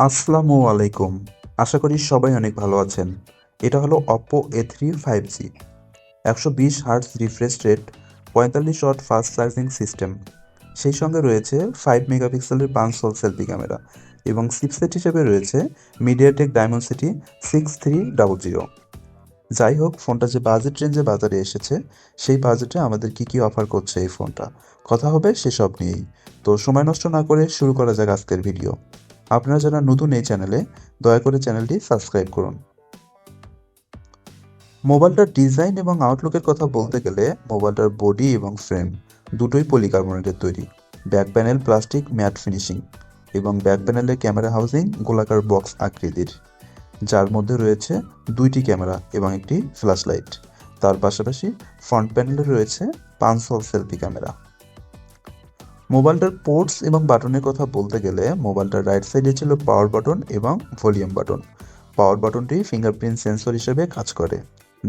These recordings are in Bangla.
আসসালামু আলাইকুম। আশা করি সবাই অনেক ভালো আছেন। এটা হলো Oppo A3 5G, 120 hertz refresh rate, 45 watt fast charging system. সেই সঙ্গে রয়েছে 5 মেগাপিক্সেলের পাঁচশো সেলফি ক্যামেরা এবং চিপসেট হিসেবে রয়েছে মিডিয়াটেক ডায়মেনসিটি 6300। যাই হোক, ফোনটা যে বাজেট রেঞ্জে বাজারে এসেছে, সেই বাজেটে আমাদের কি অফার করছে এই ফোনটা, কথা হবে সেসব নিয়েই। তো সময় নষ্ট না করে শুরু করা যাক আজকের ভিডিও। আপনারা যারা নতুন এই চ্যানেলে, দয়া করে চ্যানেলটি সাবস্ক্রাইব করুন। মোবাইলটার ডিজাইন এবং আউটলুকের কথা বলতে গেলে মোবাইলটার বডি এবং ফ্রেম দুটোই পলিকার্বনেটের তৈরি। Back panel plastic mat finishing এবং ব্যাক প্যানেলের ক্যামেরা হাউজিং গোলাকার বক্স আকৃতির, যার মধ্যে রয়েছে দুইটি ক্যামেরা এবং একটি ফ্ল্যাশ লাইট। তার পাশাপাশি ফ্রন্ট প্যানেলে রয়েছে 500 সেলফি ক্যামেরা। মোবাইলটার পোর্টস এবং বাটনের কথা বলতে গেলে মোবাইলটার রাইট সাইডে ছিল পাওয়ার বাটন এবং ভলিউম বাটন। পাওয়ার বাটনটি ফিঙ্গারপ্রিন্ট সেন্সর হিসেবে কাজ করে,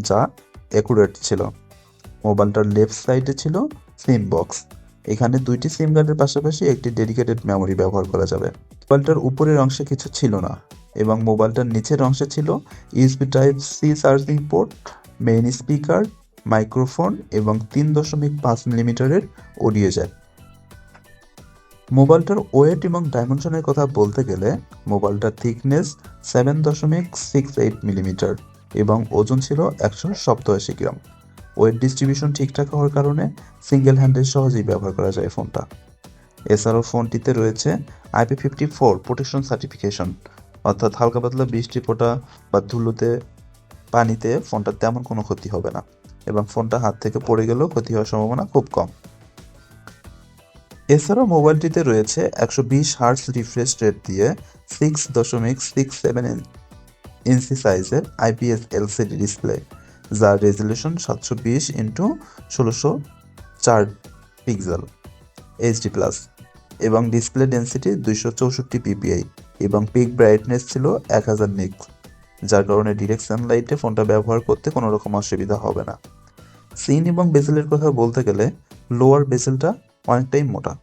যা অ্যাকুরেট ছিল। মোবাইলটার লেফট সাইডে ছিল সিম বক্স। এখানে দুইটি সিম কার্ডের পাশাপাশি একটি ডেডিকেটেড মেমোরি ব্যবহার করা যাবে। মোবাইলটার উপরের অংশে কিছু ছিল না এবং মোবাইলটার নিচের অংশে ছিল USB type C charging port, main speaker, microphone এবং 3.5 মিলিমিটারের অডিও জ্যাক। মোবাইলটার ওয়েট এবং ডাইমেনশনের কথা বলতে গেলে মোবাইলটার থিকনেস 7.68 মিলিমিটার এবং ওজন ছিল 187 গ্রাম। ওয়েট ডিস্ট্রিবিউশন ঠিকঠাক হওয়ার কারণে সিঙ্গেল হ্যান্ডে সহজেই ব্যবহার করা যায় ফোনটা। এছাড়াও ফোনটিতে রয়েছে IP54 প্রোটেকশন সার্টিফিকেশন, অর্থাৎ হালকা পাতলা বৃষ্টি ফোঁটা বা ধুলোতে, পানিতে ফোনটার তেমন কোনো ক্ষতি হবে না এবং ফোনটা হাত থেকে পড়ে গেলেও ক্ষতি হওয়ার সম্ভাবনা খুব কম। এছাড়াও মোবাইলটিতে রয়েছে 120 হার্টজ রিফ্রেশ রেট দিয়ে 6.67 ইঞ্চি সাইজের IPS LCD ডিসপ্লে, যার resolution 720x1604 pixel HD plus এবং ডিসপ্লে ডেন্সিটি 264 ppi এবং পিক ব্রাইটনেস ছিল 1000 নিক্স, যার কারণে ডিরেক্ট সানলাইটে ফোনটা ব্যবহার করতে কোনো রকম অসুবিধা হবে না। সিন এবং বেজেলের কথা বলতে গেলে লোয়ার বেজেলটা অনেকটাই মোটা।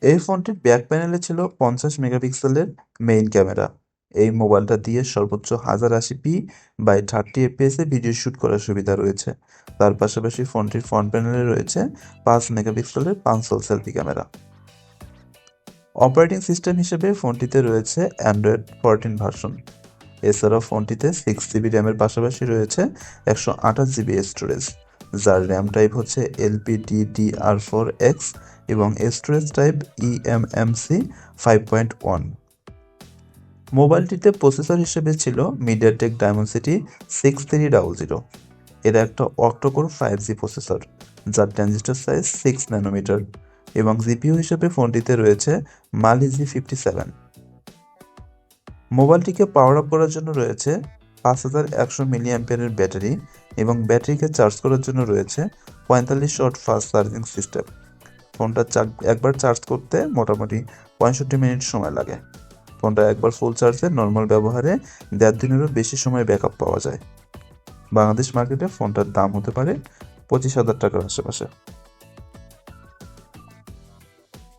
এই ফোনটির ব্যাক প্যানেলে ছিল 50 মেগাপিক্সেলের মেইন ক্যামেরা। এই মোবাইলটা দিয়ে সর্বোচ্চ 1080p/30 fps এ ভিডিও শ্যুট করার সুবিধা রয়েছে। তার পাশাপাশি ফোনটির ফ্রন্ট প্যানেলে রয়েছে 5 মেগাপিক্সেলের পাঁচশো সেলফি ক্যামেরা। অপারেটিং সিস্টেম হিসেবে ফোনটিতে রয়েছে অ্যান্ড্রয়েড 14 ভার্সন। এছাড়াও ফোনটিতে 6GB র্যামের পাশাপাশি রয়েছে 128GB স্টোরেজ, যার র্যাম টাইপ হচ্ছে LPDDR4X এবং স্টোরেজ টাইপ eMMC 5.1। মোবাইলটিতে প্রসেসর হিসেবে ছিল মিডিয়াটেক ডায়মেনসিটি 6300। এর একটা অক্টোকোর 5G প্রসেসর, যার ট্রানজিস্টর সাইজ 6 ন্যানোমিটার এবং জিপিইউ হিসেবে ফোনটিতে রয়েছে Mali G57। মোবাইলটিকে পাওয়ার আপ করার জন্য রয়েছে 5100 মিলিঅ্যাম্পিয়ারের ব্যাটারি এবং ব্যাটারিকে চার্জ করার জন্য রয়েছে 45 ওয়াট ফাস্ট চার্জিং সিস্টেম। ফোনটা একবার চার্জ করতে মোটামুটি 65 মিনিট সময় লাগে। ফোনটা একবার ফুল চার্জে নর্মাল ব্যবহারে 1.5 দিনেরও বেশি সময় ব্যাকআপ পাওয়া যায়। বাংলাদেশ মার্কেটে ফোনটার দাম হতে পারে 25,000 টাকার আশেপাশে।